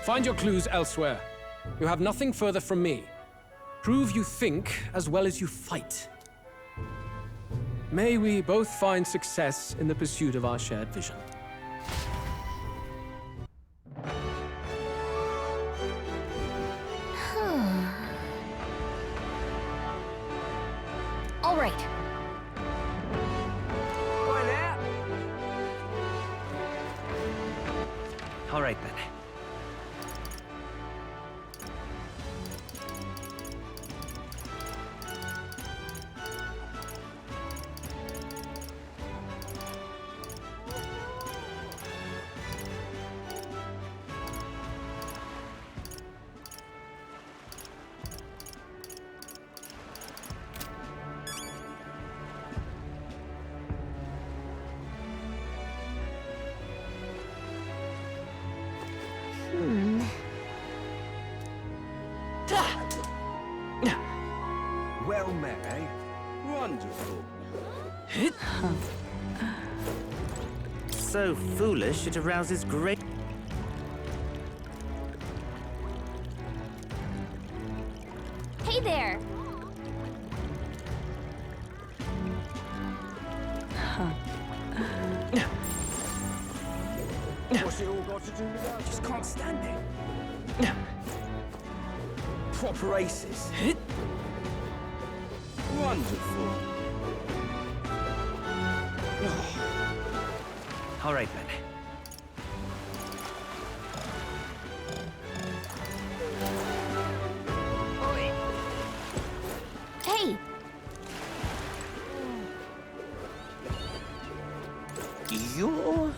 Find your clues elsewhere. You have nothing further from me. Prove you think as well as you fight. May we both find success in the pursuit of our shared vision. All right. All right, then. Well met, eh? Wonderful. So foolish, it arouses great... Hey there. What's it all got to do with that? Just can't stand it. Proper aces. Wonderful. All right, then. Hey. You're...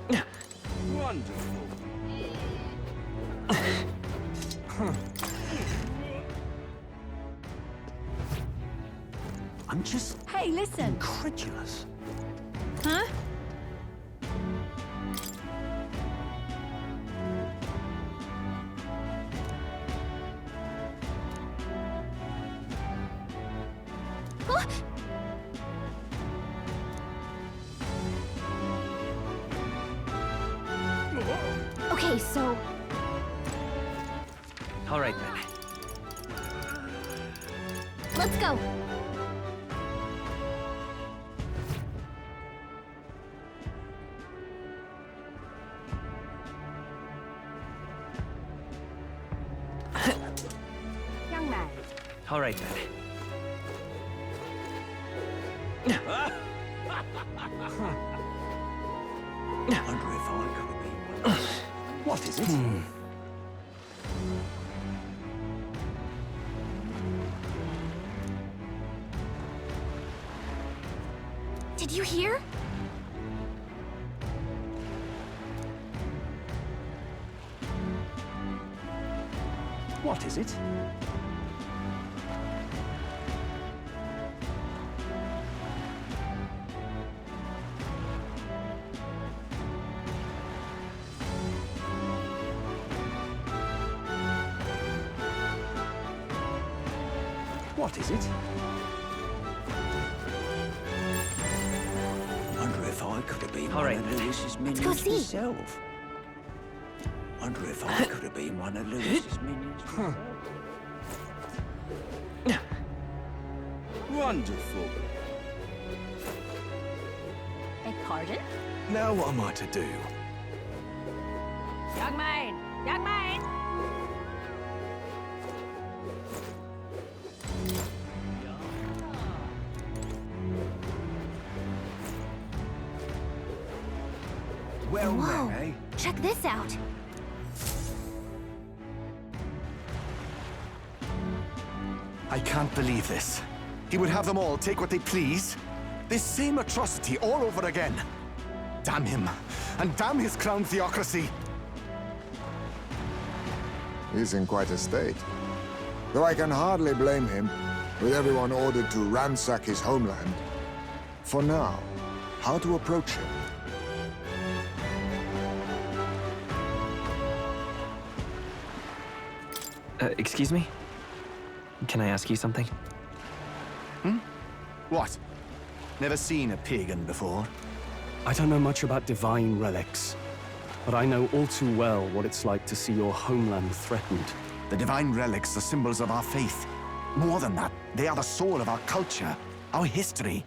No. Wonderful. I'm just Hey, listen. incredulous. Huh? Okay, so... All right, then. let's go. Young man. All right, then. I wonder if I could have been one. What is it? Did you hear? What is it? What is it? Wonder if I could have been All right, one of then. Lewis's go minions see. myself. Wonder if I could have been one of Lewis's minions myself. Wonderful. Beg pardon? Now what am I to do? Young man! Young man! Well, Whoa! then, eh? Check this out. I can't believe this. He would have them all take what they please. This same atrocity all over again. Damn him, and damn his crown theocracy. He's in quite a state. Though I can hardly blame him, with everyone ordered to ransack his homeland. For now, how to approach him? Excuse me? Can I ask you something? What? Never seen a pagan before? I don't know much about divine relics, but I know all too well what it's like to see your homeland threatened. The divine relics are symbols of our faith. More than that, they are the soul of our culture, our history.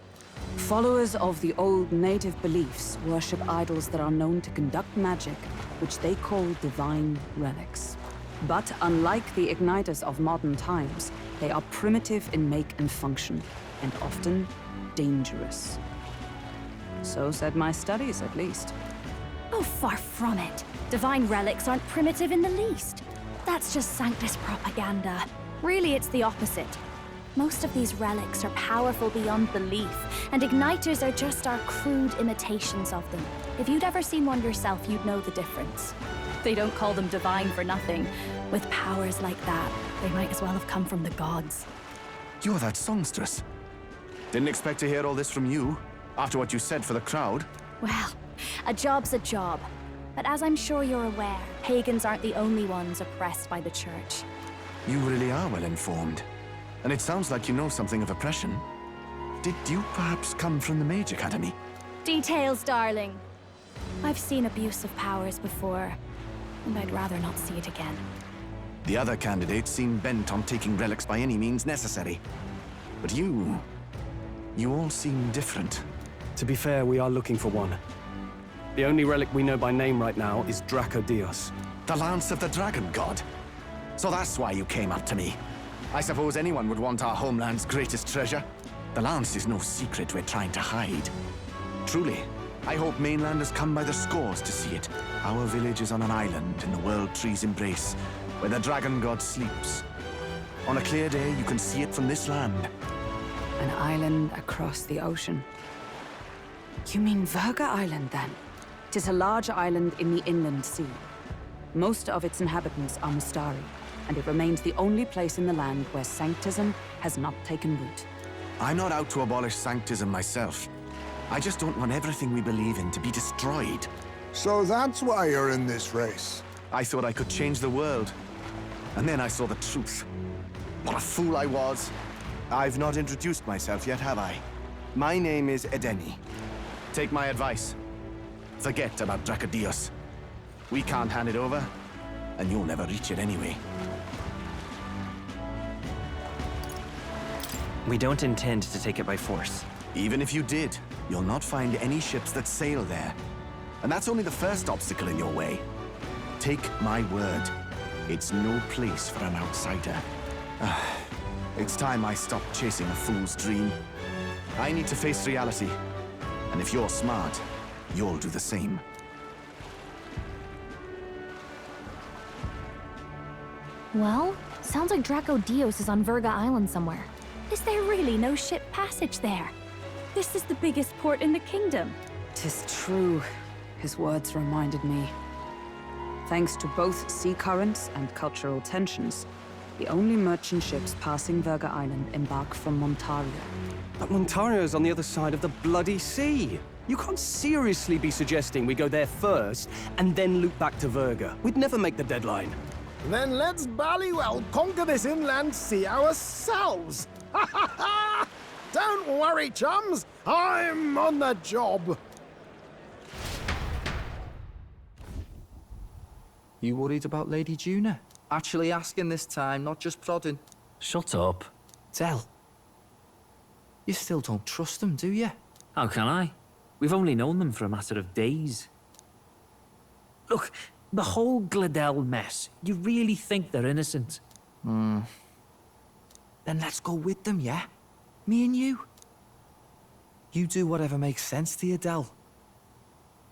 Followers of the old native beliefs worship idols that are known to conduct magic, which they call divine relics. But unlike the igniters of modern times, they are primitive in make and function, and often dangerous. So said my studies, at least. Oh, far from it. Divine relics aren't primitive in the least. That's just Sanctus propaganda. Really, it's the opposite. Most of these relics are powerful beyond belief, and igniters are just our crude imitations of them. If you'd ever seen one yourself, you'd know the difference. They don't call them divine for nothing. With powers like that, they might as well have come from the gods. You're that songstress. Didn't expect to hear all this from you, after what you said for the crowd. Well, a job's a job. But as I'm sure you're aware, pagans aren't the only ones oppressed by the church. You really are well informed. And it sounds like you know something of oppression. Did you perhaps come from the Mage Academy? Details, darling. I've seen abuse of powers before, and I'd rather not see it again. The other candidates seem bent on taking relics by any means necessary. But you all seem different. To be fair, we are looking for one. The only relic we know by name right now is Draco Dios. The Lance of the Dragon God. So that's why you came up to me. I suppose anyone would want our homeland's greatest treasure. The Lance is no secret we're trying to hide. Truly, I hope mainlanders come by the scores to see it. Our village is on an island in the World Tree's embrace, where the Dragon God sleeps. On a clear day, you can see it from this land. An island across the ocean. You mean Verga Island, then? 'Tis a large island in the inland sea. Most of its inhabitants are Mustari, and it remains the only place in the land where Sanctism has not taken root. I'm not out to abolish Sanctism myself. I just don't want everything we believe in to be destroyed. So that's why you're in this race. I thought I could change the world. And then I saw the truth. What a fool I was. I've not introduced myself yet, have I? My name is Edeni. Take my advice. Forget about Dracodios. We can't hand it over, and you'll never reach it anyway. We don't intend to take it by force. Even if you did, you'll not find any ships that sail there. And that's only the first obstacle in your way. Take my word. It's no place for an outsider. It's time I stopped chasing a fool's dream. I need to face reality. And if you're smart, you'll do the same. Well, sounds like Draco Dios is on Verga Island somewhere. Is there really no ship passage there? This is the biggest port in the kingdom. 'Tis true. His words reminded me. Thanks to both sea currents and cultural tensions, the only merchant ships passing Verga Island embark from Montaria. But Montario's on the other side of the bloody sea. You can't seriously be suggesting we go there first and then loop back to Verga. We'd never make the deadline. Then let's bally well conquer this inland sea ourselves! Ha ha ha! Don't worry, chums! I'm on the job! You worried about Lady Juna? Actually asking this time, not just prodding. Shut up. Tell. You still don't trust them, do you? How can I? We've only known them for a matter of days. Look, the whole Gladel mess, you really think they're innocent? Then let's go with them, yeah? Me and you. You do whatever makes sense to you, Del.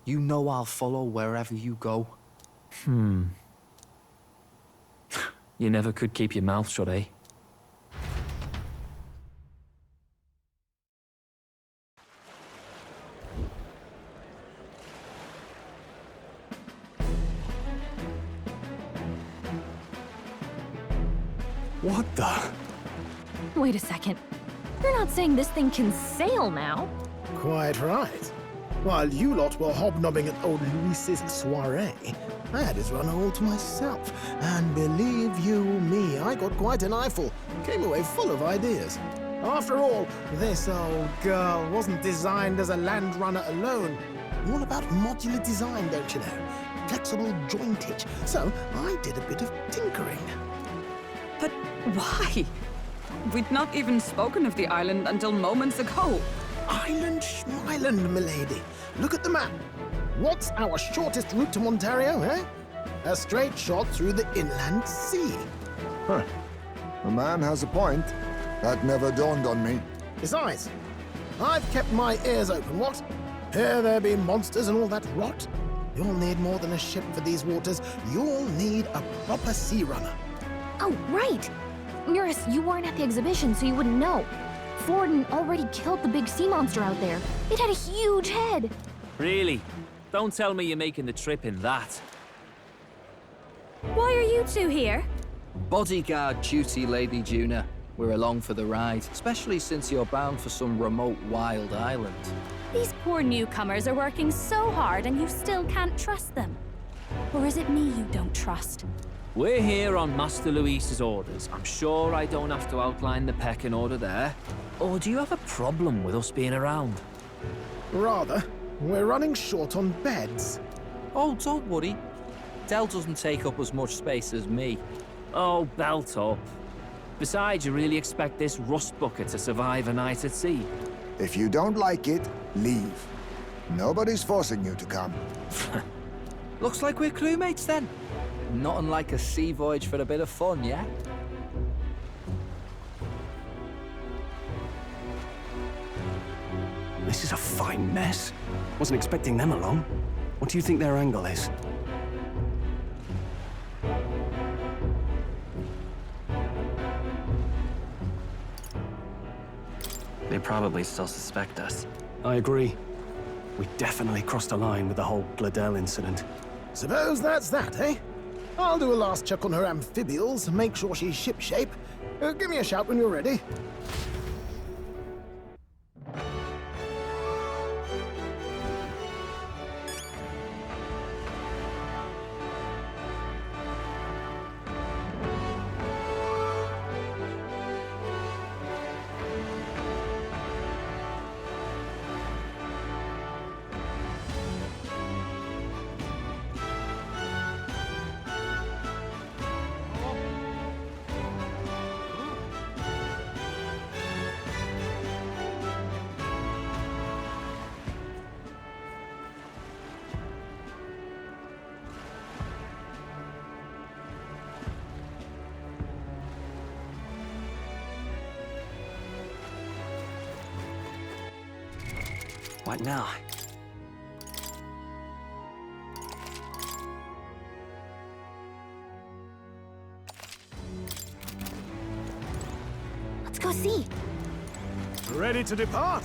You know I'll follow wherever you go. You never could keep your mouth shut, eh? What the? Wait a second. You're not saying this thing can sail now? Quite right. While you lot were hobnobbing at old Luis's soiree, I had his runner all to myself, and believe you me, I got quite an eyeful. Came away full of ideas. After all, this old girl wasn't designed as a land runner alone. All about modular design, don't you know? Flexible jointage. So I did a bit of tinkering. But why? We'd not even spoken of the island until moments ago. Island Schmeiland, milady. Look at the map. What's our shortest route to Ontario, eh? A straight shot through the inland sea. Huh. The man has a point. That never dawned on me. Besides, I've kept my ears open, what? Here there be monsters and all that rot. You'll need more than a ship for these waters. You'll need a proper sea runner. Oh, right! Eurus, you weren't at the exhibition, so you wouldn't know. Forden already killed the big sea monster out there. It had a huge head. Really? Don't tell me you're making the trip in that. Why are you two here? Bodyguard duty, Lady Juna. We're along for the ride, especially since you're bound for some remote wild island. These poor newcomers are working so hard and you still can't trust them. Or is it me you don't trust? We're here on Master Luis's orders. I'm sure I don't have to outline the pecking order there. Or do you have a problem with us being around? Rather, we're running short on beds. Oh, don't worry. Del doesn't take up as much space as me. Oh, belt up. Besides, you really expect this rust bucket to survive a night at sea? If you don't like it, leave. Nobody's forcing you to come. Looks like we're crewmates then. Not unlike a sea voyage for a bit of fun, yeah? This is a fine mess. Wasn't expecting them along. What do you think their angle is? They probably still suspect us. I agree. We definitely crossed a line with the whole Gladell incident. Suppose that's that, eh? I'll do a last check on her amphibials, make sure she's shipshape. Give me a shout when you're ready. What now? Let's go see. Ready to depart?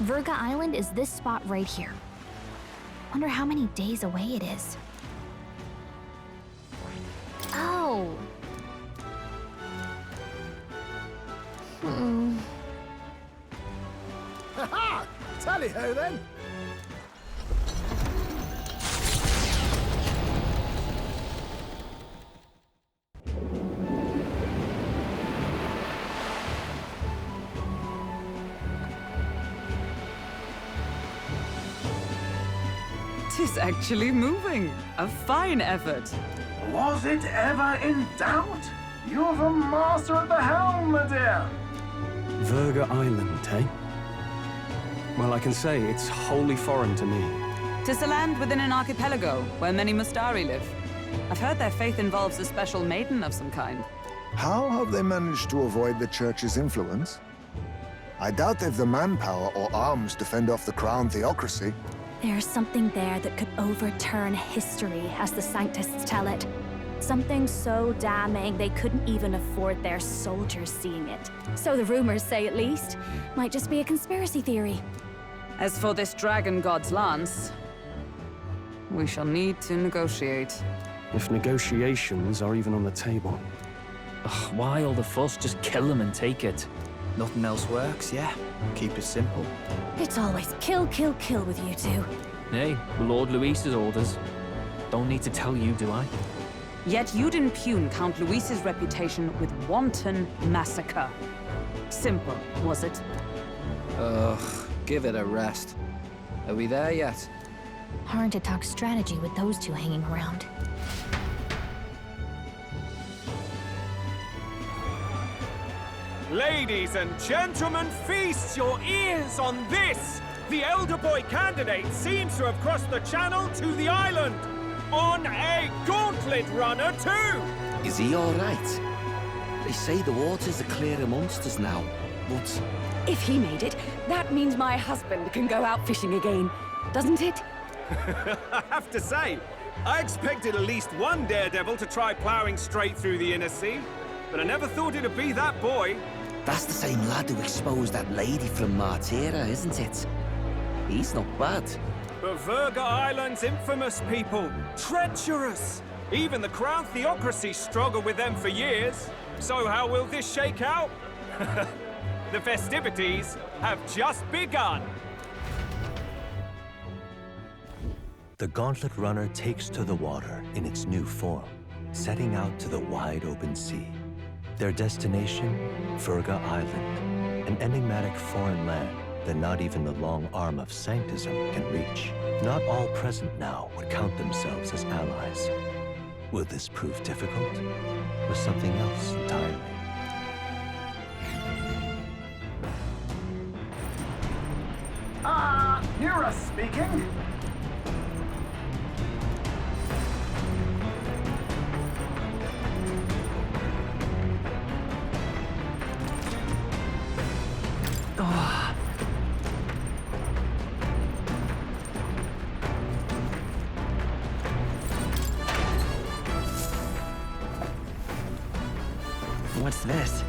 Virga Island is this spot right here. Wonder how many days away it is. Oh. Ha-ha! Tally-ho, then! Tis actually moving. A fine effort. Was it ever in doubt? You're the master at the helm, my dear! Virga Island, eh? Well, I can say it's wholly foreign to me. Tis a land within an archipelago where many Mustari live. I've heard their faith involves a special maiden of some kind. How have they managed to avoid the Church's influence? I doubt they've the manpower or arms to fend off the crown theocracy. There's something there that could overturn history, as the Sanctists tell it. Something so damning they couldn't even afford their soldiers seeing it. So the rumors say, at least. Might just be a conspiracy theory. As for this dragon god's lance, we shall need to negotiate. If negotiations are even on the table. Ugh, why all the fuss? Just kill them and take it. Nothing else works, yeah? Keep it simple. It's always kill, kill, kill with you two. Hey, Lord Luis's orders. Don't need to tell you, do I? Yet you'd impugn Count Luis's reputation with wanton massacre. Simple, was it? Ugh, give it a rest. Are we there yet? Hard to talk strategy with those two hanging around. Ladies and gentlemen, feast your ears on this! The elder boy candidate seems to have crossed the channel to the island! On a gauntlet runner, too! Is he all right? They say the waters are clear amongst us now, but... If he made it, that means my husband can go out fishing again, doesn't it? I have to say, I expected at least one daredevil to try plowing straight through the inner sea, but I never thought it'd be that boy. That's the same lad who exposed that lady from Martira, isn't it? He's not bad. But Verga Island's infamous people. Treacherous! Even the Crown Theocracy struggled with them for years. So how will this shake out? The festivities have just begun. The Gauntlet Runner takes to the water in its new form, setting out to the wide open sea. Their destination, Verga Island, an enigmatic foreign land that not even the long arm of Sanctism can reach. Not all present now would count themselves as allies. Will this prove difficult, or something else entirely? Hear us speaking? What's this?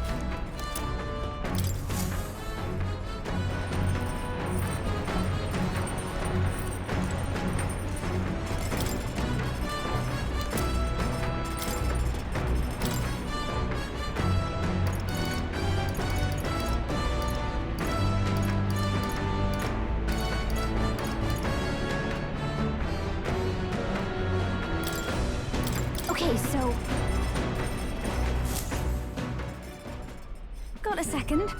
Okay, so... Got a second?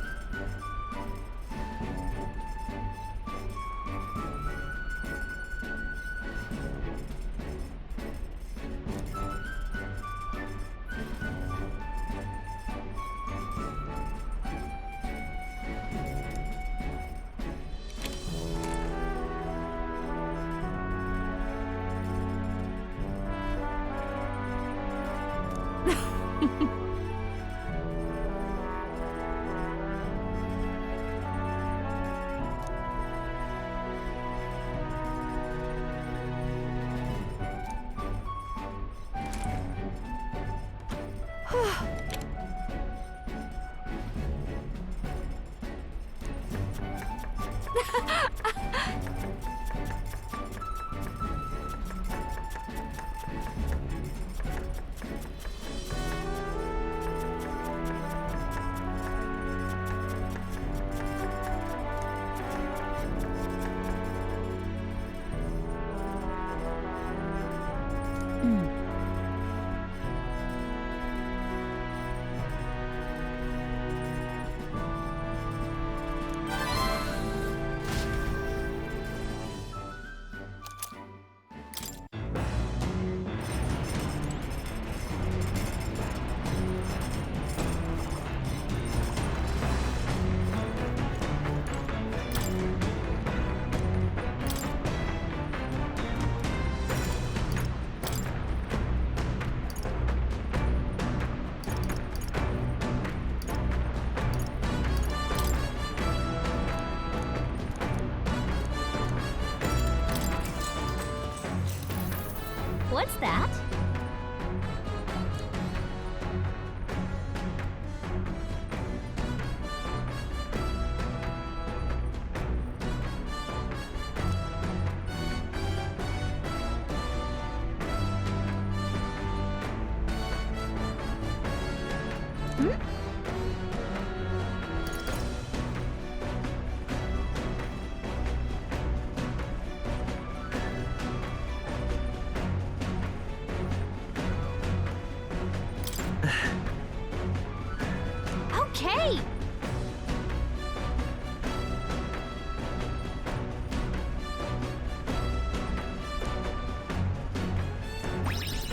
Okay!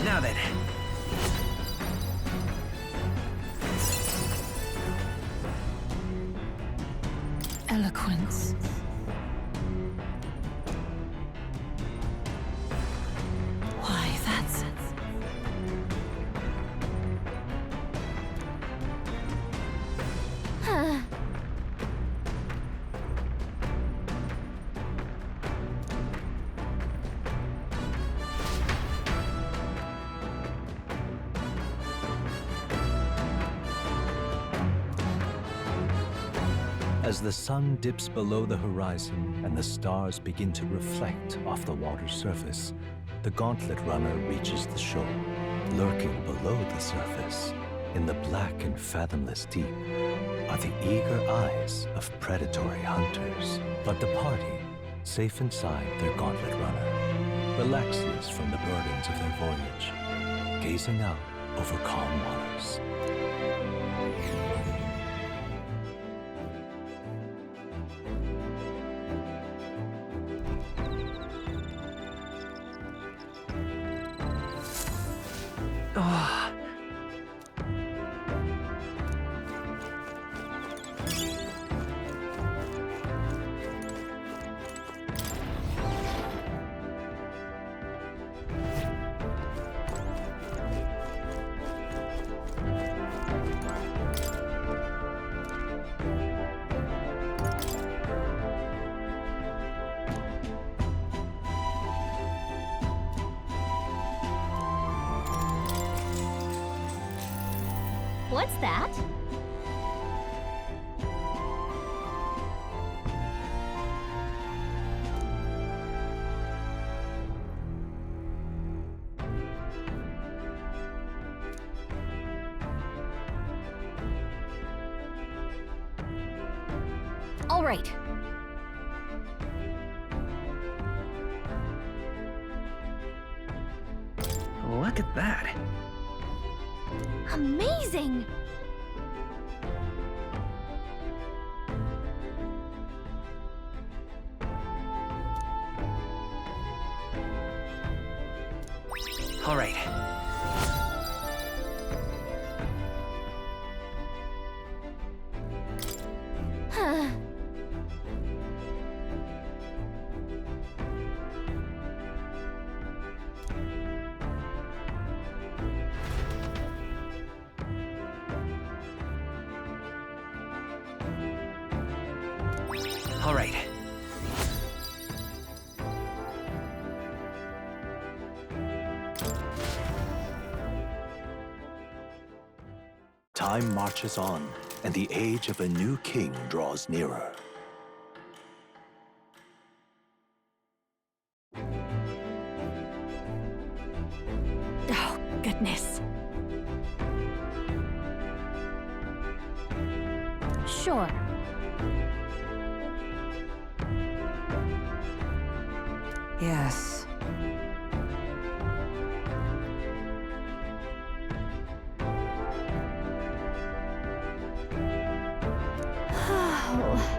Now then. Eloquence. Why, that's... As the sun dips below the horizon and the stars begin to reflect off the water's surface, the Gauntlet Runner reaches the shore. Lurking below the surface, in the black and fathomless deep, are the eager eyes of predatory hunters. But the party, safe inside their Gauntlet Runner, relaxes from the burdens of their voyage, gazing out over calm waters. What's that? All right. Look at that. Amazing! All right. All right. Time marches on, and the age of a new king draws nearer. Oh, goodness. Sure. Yes. Oh.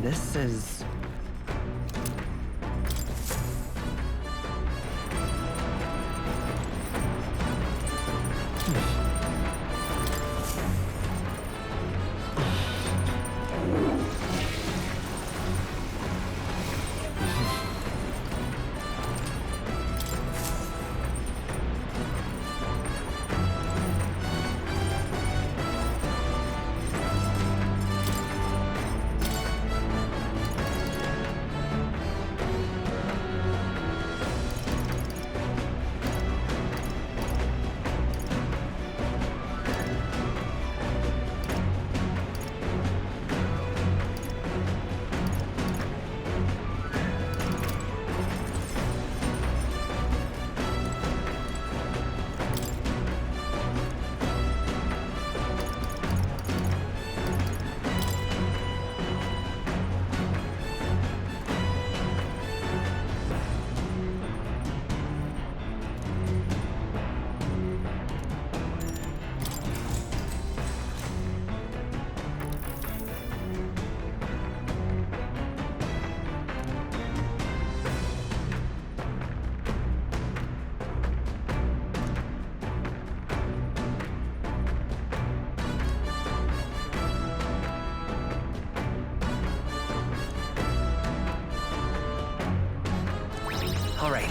This is... All right.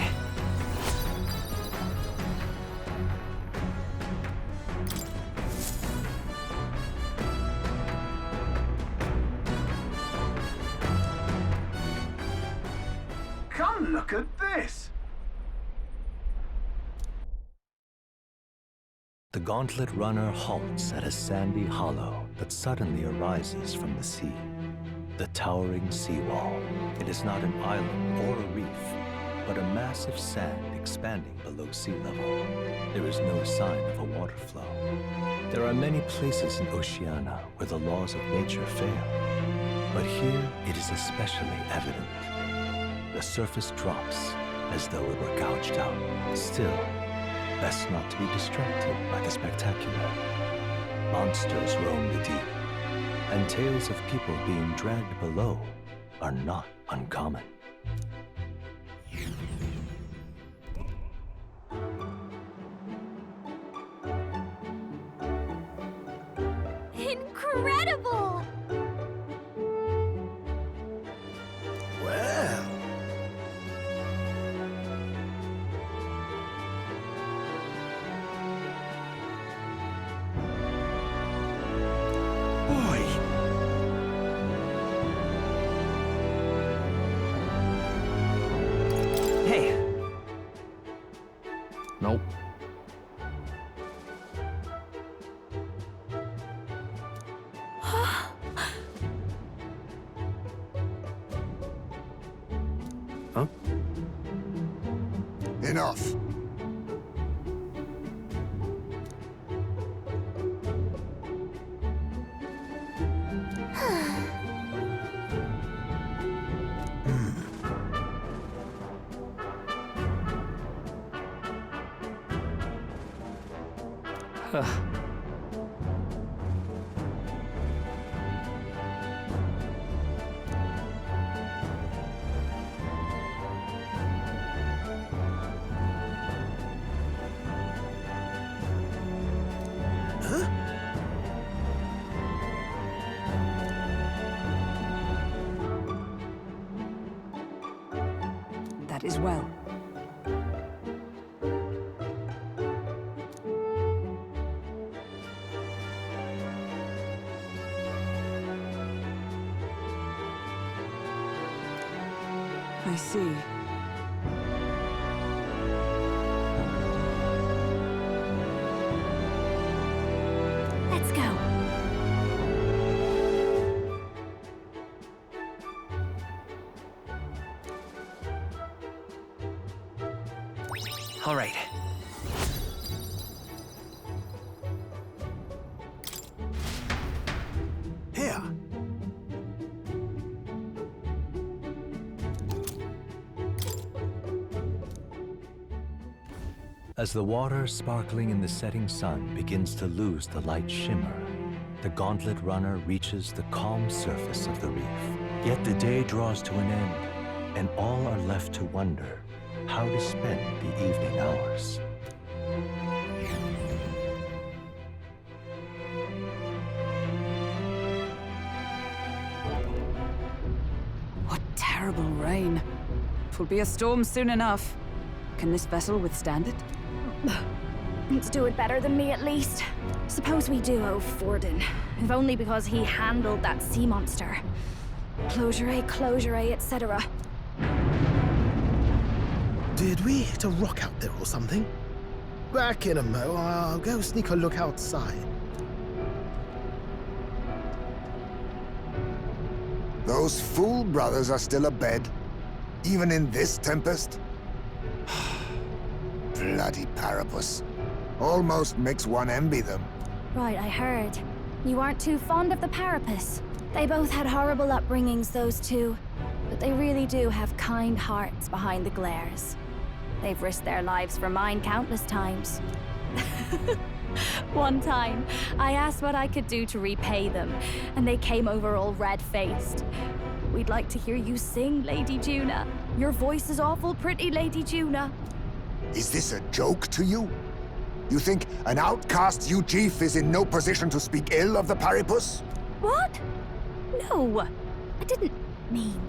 Come look at this! The Gauntlet Runner halts at a sandy hollow that suddenly arises from the sea. The towering seawall. It is not an island or a reef, but a massive sand expanding below sea level. There is no sign of a water flow. There are many places in Oceania where the laws of nature fail, but here it is especially evident. The surface drops as though it were gouged out. Still, best not to be distracted by the spectacular. Monsters roam the deep, and tales of people being dragged below are not uncommon. Incredible! Well... Hey. Nope. Huh? Enough. That is well. I see. Let's go. All right. Here. As the water sparkling in the setting sun begins to lose the light shimmer, the Gauntlet Runner reaches the calm surface of the reef. Yet the day draws to an end, and all are left to wonder how to spend the evening hours. What terrible rain. It will be a storm soon enough. Can this vessel withstand it? Let's do it better than me, at least. Suppose we do owe Forden, if only because he handled that sea monster. Closure, etc. Did we hit a rock out there or something? Back in a mo, I'll go sneak a look outside. Those fool brothers are still abed, even in this tempest? Bloody Parapus. Almost makes one envy them. Right, I heard. You aren't too fond of the Parapus. They both had horrible upbringings, those two. But they really do have kind hearts behind the glares. They've risked their lives for mine countless times. One time, I asked what I could do to repay them, and they came over all red-faced. We'd like to hear you sing, Lady Juna. Your voice is awful pretty, Lady Juna. Is this a joke to you? You think an outcast Ujif is in no position to speak ill of the Paripus? What? No, I didn't mean...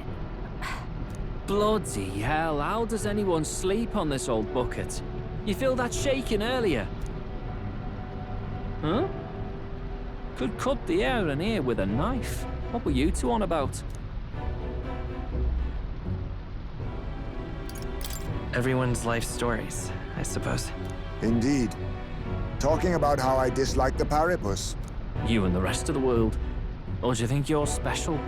Bloody hell, how does anyone sleep on this old bucket? You feel that shaking earlier? Huh? Could cut the air in here with a knife. What were you two on about? Everyone's life stories, I suppose. Indeed. Talking about how I dislike the Paripus. You and the rest of the world. Or do you think you're special?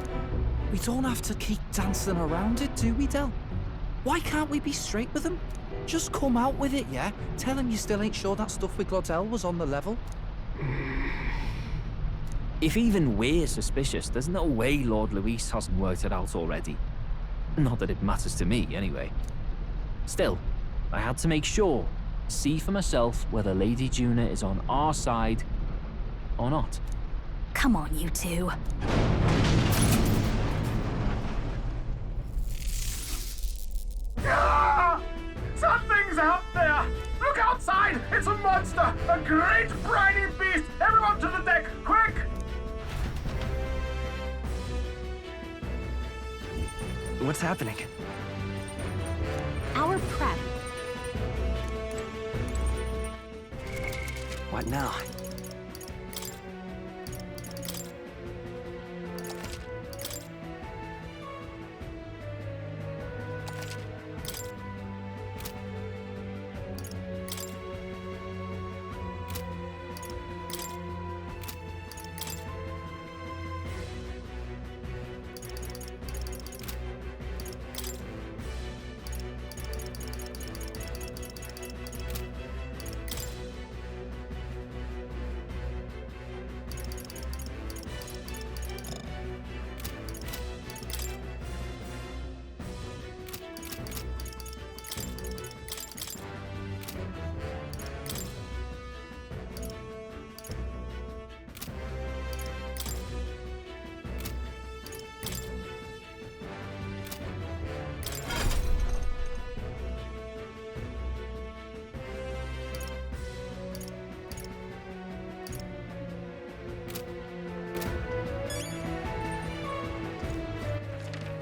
We don't have to keep dancing around it, do we, Del? Why can't we be straight with him? Just come out with it, yeah? Tell him you still ain't sure that stuff with Glodell was on the level. If even we're suspicious, there's no way Lord Luis hasn't worked it out already. Not that it matters to me, anyway. Still, I had to make sure, see for myself whether Lady Juna is on our side or not. Come on, you two. Ah! Something's out there! Look outside! It's a monster! A great briny beast! Everyone to the deck, quick! What's happening? Our prep. What now?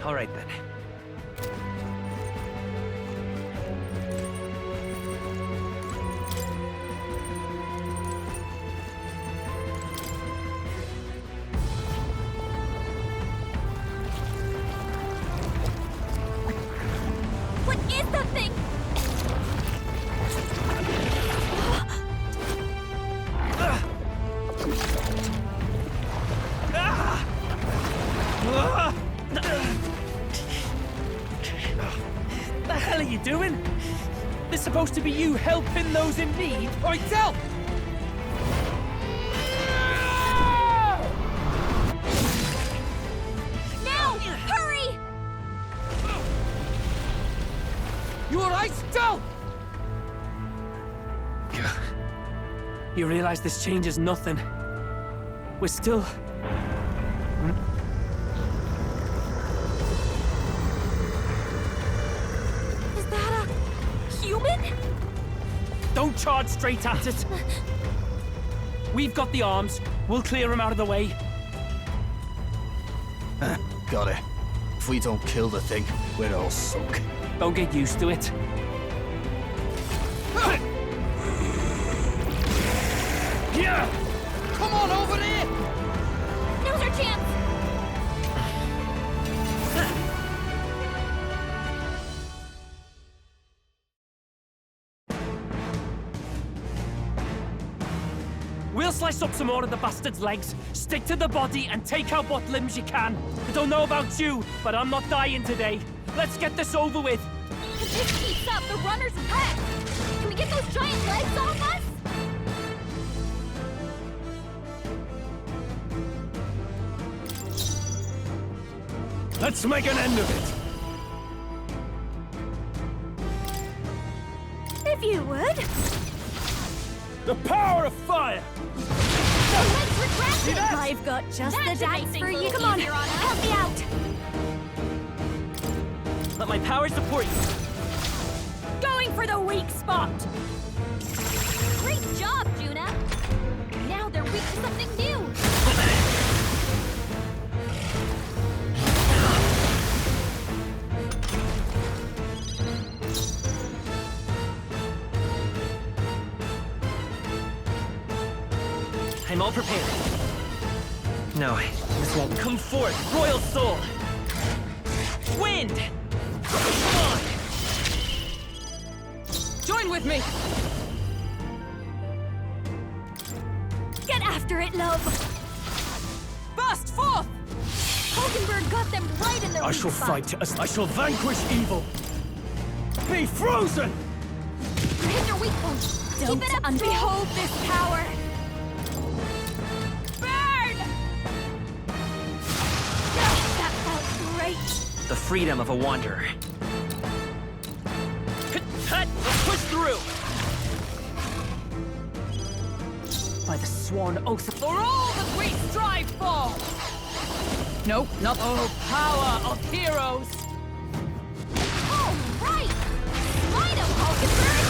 All right, then. What is that thing? The hell are you doing? This supposed to be you helping those in need? Oi, Del! Now! Hurry! You alright, Del? You realize this changes nothing. We're still... Is that a human? Don't charge straight at it. We've got the arms. We'll clear him out of the way. Got it. If we don't kill the thing, we're all sunk. Don't get used to it. Yeah! Come on over here! Now's our chance! We'll slice up some more of the bastard's legs, stick to the body, and take out what limbs you can. I don't know about you, but I'm not dying today. Let's get this over with. If this keeps up, the runner's wrecked! Can we get those giant legs off us? Let's make an end of it! If you would. The power of fire! The legs retracted! I've got just the dance for you. Come on, help me out! Let my power support you. Going for the weak spot! Great job, Juna! Now they're weak to something new! all prepared. No, this won't come forth. Royal Soul! Wind! Come on! Join with me! Get after it, love! Burst forth! Hulkenberg got them right in their I weak shall spot. fight as I shall vanquish evil. Be frozen! You hit their weak point. Don't Keep it up, behold this power! Burn! That felt great. The freedom of a wanderer. Let's push through! By the sworn oath for all that we strive for! Nope, not the power of heroes! All right! Light him, Hulkenberg!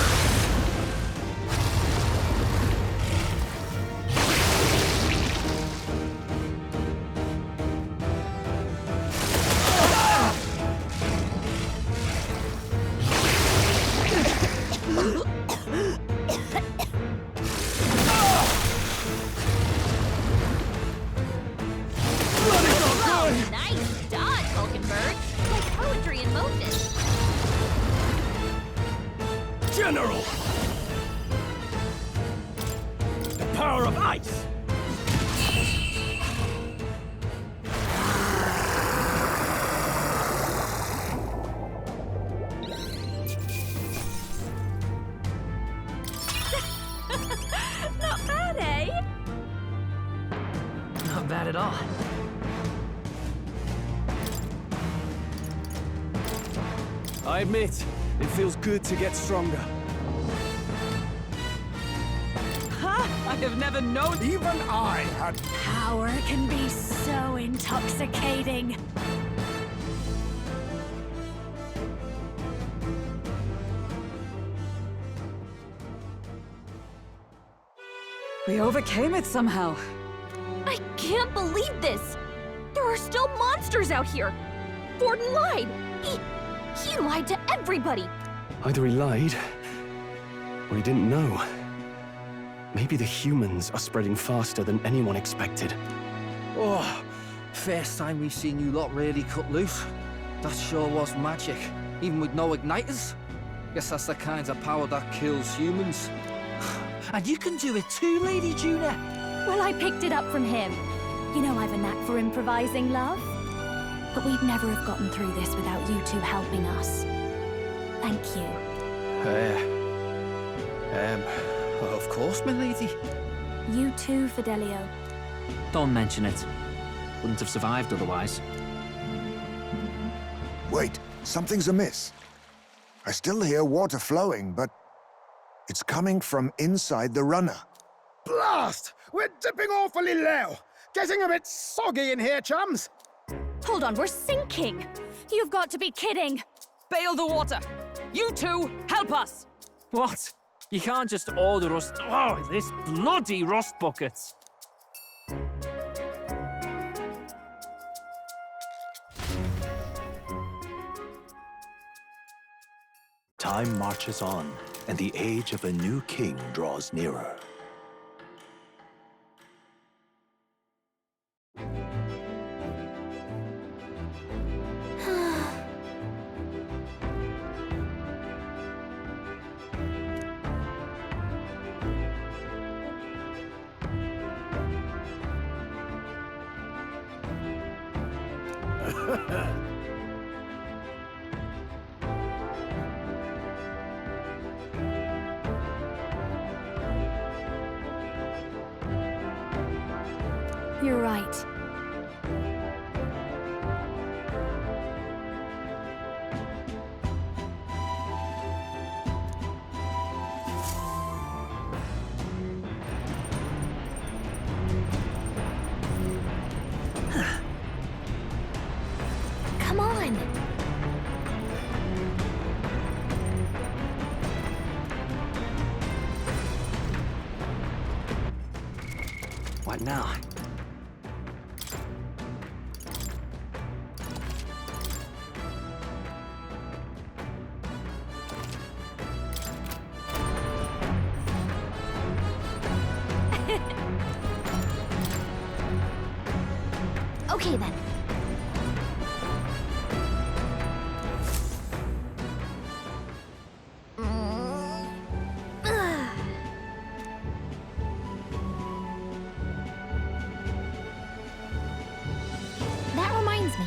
Nice dodge, Hulkenberg. Like poetry in motion. General! The power of ice! Not bad, eh? Not bad at all. I admit, it feels good to get stronger. Ha! I have never known... Even I had... Power can be so intoxicating. We overcame it somehow. I can't believe this! There are still monsters out here! Forden lied! He lied to everybody! Either he lied, or he didn't know. Maybe the humans are spreading faster than anyone expected. Oh, first time we've seen you lot really cut loose. That sure was magic, even with no igniters. Guess that's the kind of power that kills humans. And you can do it too, Lady Juna. Well, I picked it up from him. You know I've a knack for improvising, love. But we'd never have gotten through this without you two helping us. Thank you. Of course, my lady. You too, Fidelio. Don't mention it. Wouldn't have survived otherwise. Wait, something's amiss. I still hear water flowing, but it's coming from inside the runner. Blast! We're dipping awfully low. Getting a bit soggy in here, chums. Hold on, we're sinking! You've got to be kidding! Bail the water! You two, help us! What? You can't just order us... Oh, this bloody rust buckets! Time marches on, and the age of a new king draws nearer. You're right. Come on! What now? Okay then. That reminds me.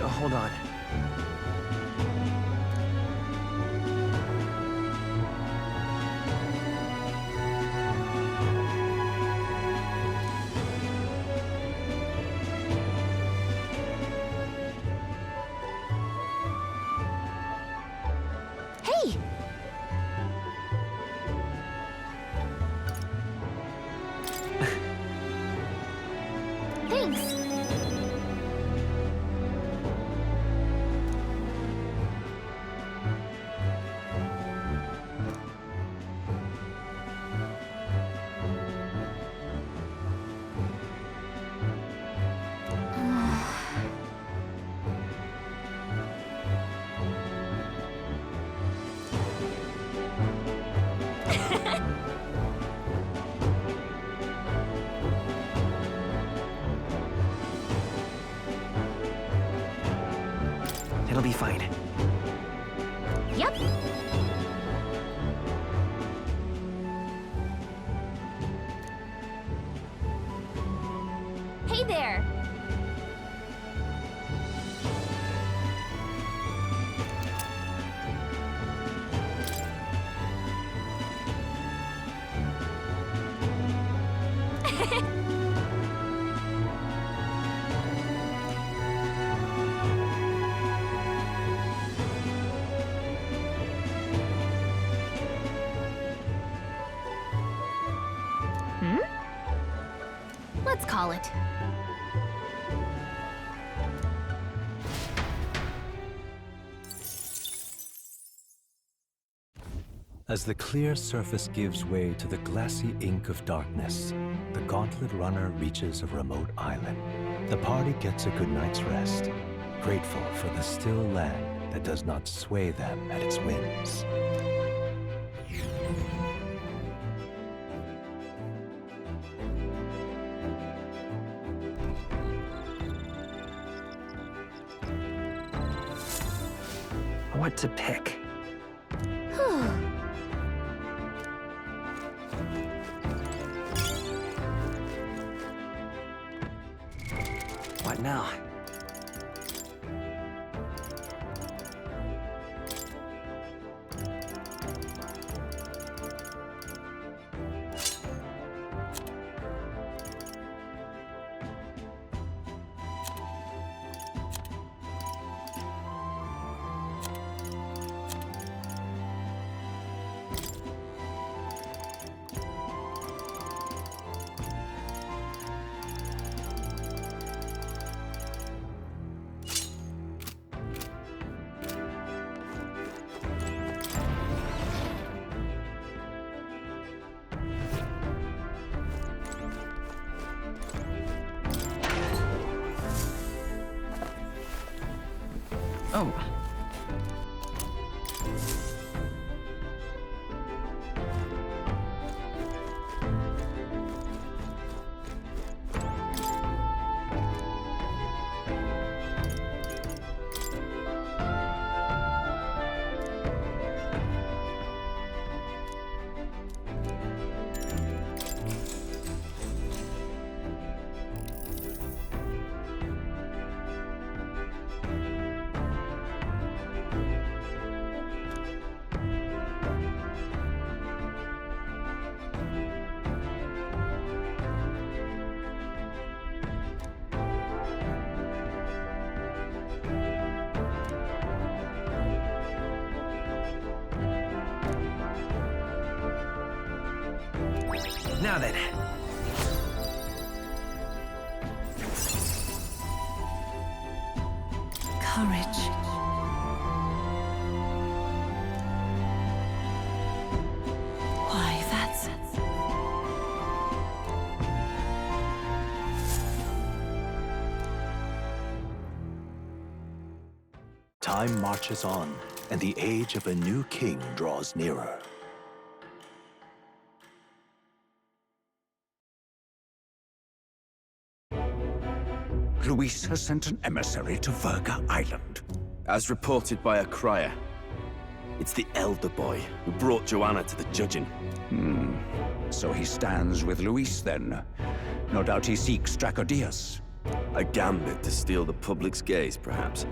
Hold on. Hey! Thanks. It'll be fine. Yep. Hey there! Let's call it. As the clear surface gives way to the glassy ink of darkness, the Gauntlet Runner reaches a remote island. The party gets a good night's rest, grateful for the still land that does not sway them at its whims. What to pick? What now? Oh. Now then. Courage. Why, that's... Time marches on, and the age of a new king draws nearer. Luis has sent an emissary to Verga Island. As reported by a crier. It's the elder boy who brought Joanna to the judging. So he stands with Luis then. No doubt he seeks Dracodius. A gambit to steal the public's gaze, perhaps.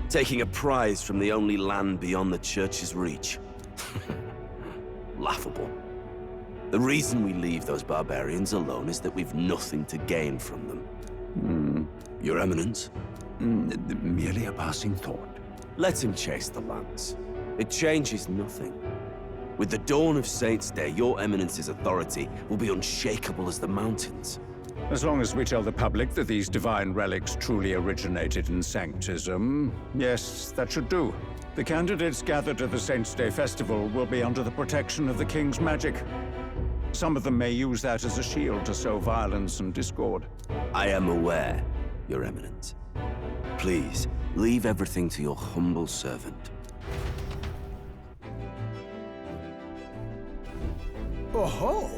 Taking a prize from the only land beyond the church's reach. Laughable. The reason we leave those barbarians alone is that we've nothing to gain from them. Your Eminence? Merely a passing thought. Let him chase the lance. It changes nothing. With the dawn of Saints' Day, your Eminence's authority will be unshakable as the mountains. As long as we tell the public that these divine relics truly originated in Sanctism, yes, that should do. The candidates gathered at the Saints' Day Festival will be under the protection of the King's magic. Some of them may use that as a shield to sow violence and discord. I am aware, Your Eminence. Please, leave everything to your humble servant. Oh-ho!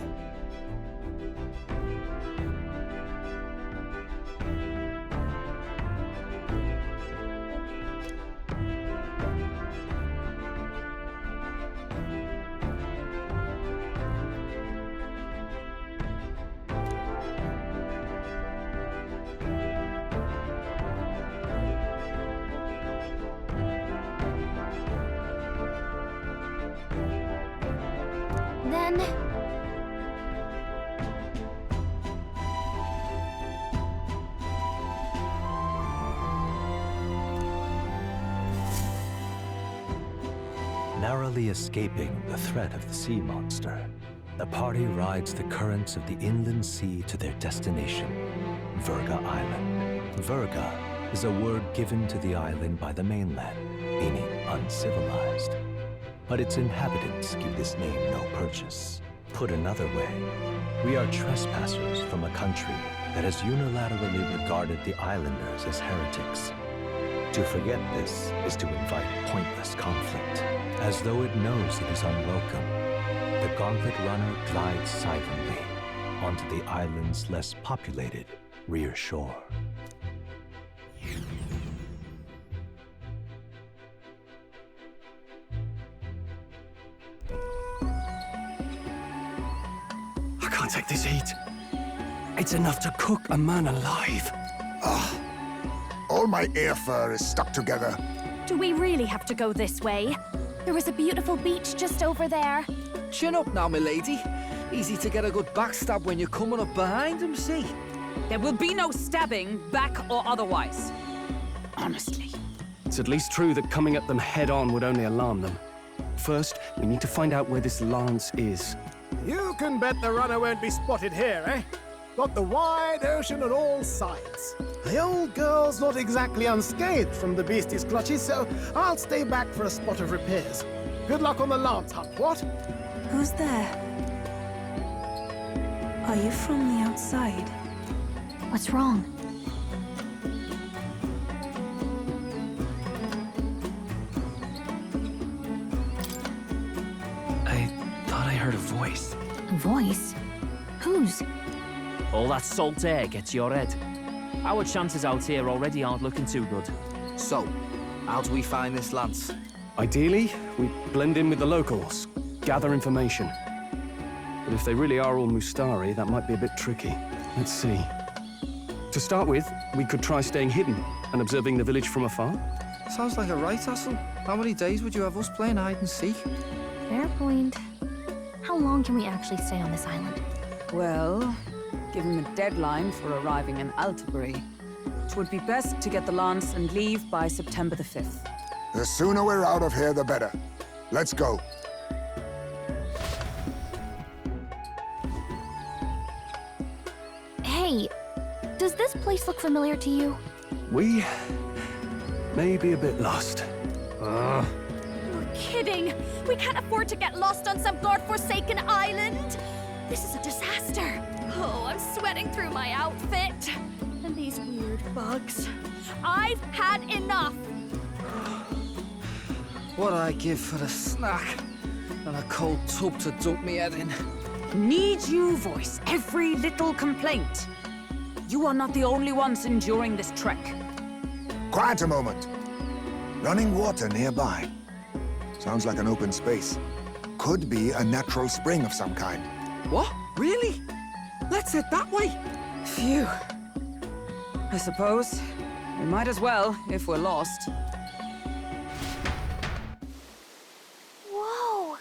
Then... Narrowly escaping the threat of the sea monster, the party rides the currents of the inland sea to their destination, Verga Island. Verga is a word given to the island by the mainland, meaning uncivilized. But its inhabitants give this name no purchase. Put another way, we are trespassers from a country that has unilaterally regarded the islanders as heretics. To forget this is to invite pointless conflict. As though it knows it is unwelcome, the Gauntlet Runner glides silently onto the island's less populated rear shore. I can't take this heat. It's enough to cook a man alive. All my ear fur is stuck together. Do we really have to go this way? There was a beautiful beach just over there. Chin up now, milady. Easy to get a good backstab when you're coming up behind him, see? There will be no stabbing, back or otherwise. Honestly. It's at least true that coming at them head-on would only alarm them. First, we need to find out where this lance is. You can bet the runner won't be spotted here, eh? Got the wide ocean on all sides. The old girl's not exactly unscathed from the beastie's clutches, so I'll stay back for a spot of repairs. Good luck on the lance hunt, what? Who's there? Are you from the outside? What's wrong? I thought I heard a voice. A voice? Whose? All that salt air gets your head. Our chances out here already aren't looking too good. So, how do we find this lance? Ideally, we blend in with the locals, gather information. But if they really are all Mustari, that might be a bit tricky. Let's see. To start with, we could try staying hidden and observing the village from afar. Sounds like a right hassle. How many days would you have us playing hide and seek? Fair point. How long can we actually stay on this island? Well, given the deadline for arriving in Altabury, it would be best to get the lance and leave by September the 5th. The sooner we're out of here, the better. Let's go. Hey, does this place look familiar to you? We may be a bit lost. You're kidding! We can't afford to get lost on some godforsaken island! This is a disaster! Oh, I'm sweating through my outfit. And these weird bugs. I've had enough! What I give for a snack and a cold tub to dump me head in. Need you voice every little complaint? You are not the only ones enduring this trek. Quiet a moment. Running water nearby. Sounds like an open space. Could be a natural spring of some kind. What? Really? Let's head that way. Phew. I suppose. We might as well, if we're lost. Whoa!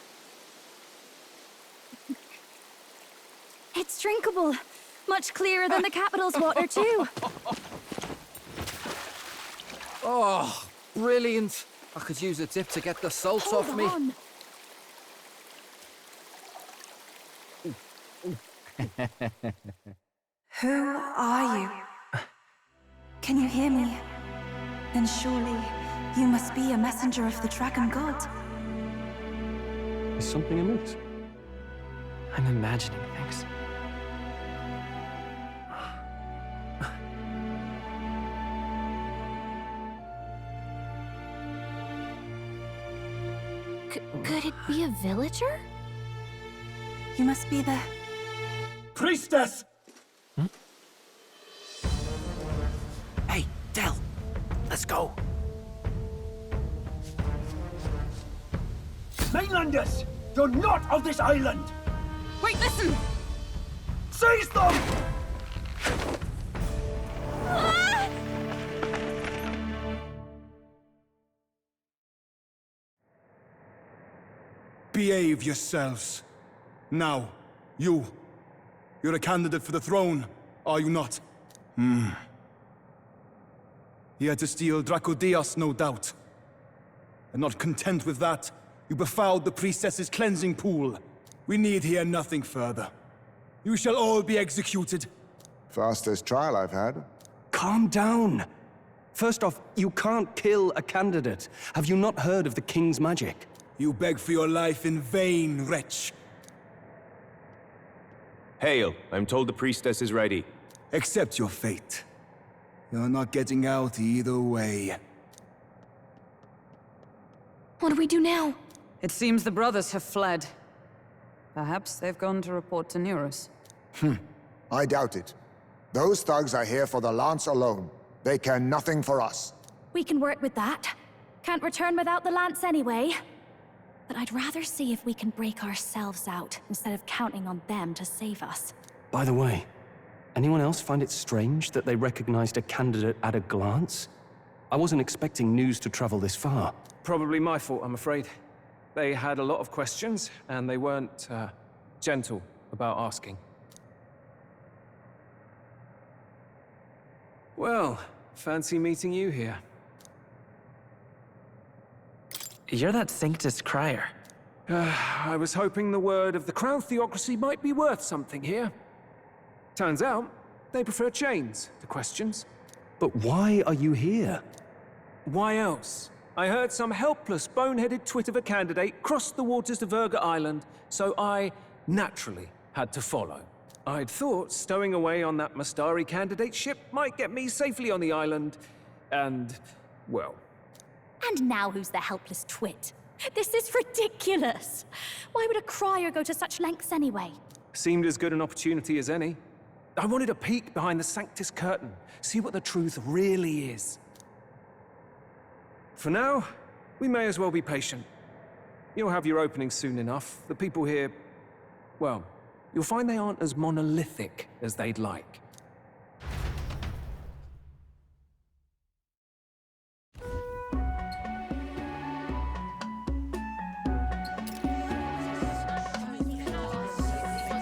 It's drinkable. Much clearer than the capital's water, too. Oh, brilliant. I could use a dip to get the salt off me. On. Who are you? Can you hear me? Then surely you must be a messenger of the Dragon God. Is something amiss? I'm imagining things. Could it be a villager? You must be the... Priestess! Hey, Del. Let's go. Mainlanders! You're not of this island! Wait, listen! Seize them! Behave yourselves. Now, you're a candidate for the throne, are you not? Here to steal Dracodias, no doubt. And not content with that, you befouled the priestess's cleansing pool. We need hear nothing further. You shall all be executed. Fastest trial I've had. Calm down. First off, you can't kill a candidate. Have you not heard of the king's magic? You beg for your life in vain, wretch. Hail, I'm told the priestess is ready. Accept your fate. You're not getting out either way. What do we do now? It seems the brothers have fled. Perhaps they've gone to report to Neurus. I doubt it. Those thugs are here for the lance alone. They care nothing for us. We can work with that. Can't return without the lance anyway. But I'd rather see if we can break ourselves out, instead of counting on them to save us. By the way, anyone else find it strange that they recognized a candidate at a glance? I wasn't expecting news to travel this far. Probably my fault, I'm afraid. They had a lot of questions, and they weren't, gentle about asking. Well, fancy meeting you here. You're that Sanctus crier. I was hoping the word of the Crown Theocracy might be worth something here. Turns out, they prefer chains to questions. But why are you here? Why else? I heard some helpless, boneheaded twit of a candidate crossed the waters to Verga Island, so I naturally had to follow. I'd thought stowing away on that Mastari candidate ship might get me safely on the island, and, well... And now who's the helpless twit? This is ridiculous! Why would a crier go to such lengths anyway? Seemed as good an opportunity as any. I wanted a peek behind the Sanctus curtain, see what the truth really is. For now, we may as well be patient. You'll have your opening soon enough. The people here, well, you'll find they aren't as monolithic as they'd like.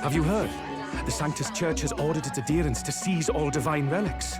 Have you heard? The Sanctus Church has ordered its adherents to seize all divine relics.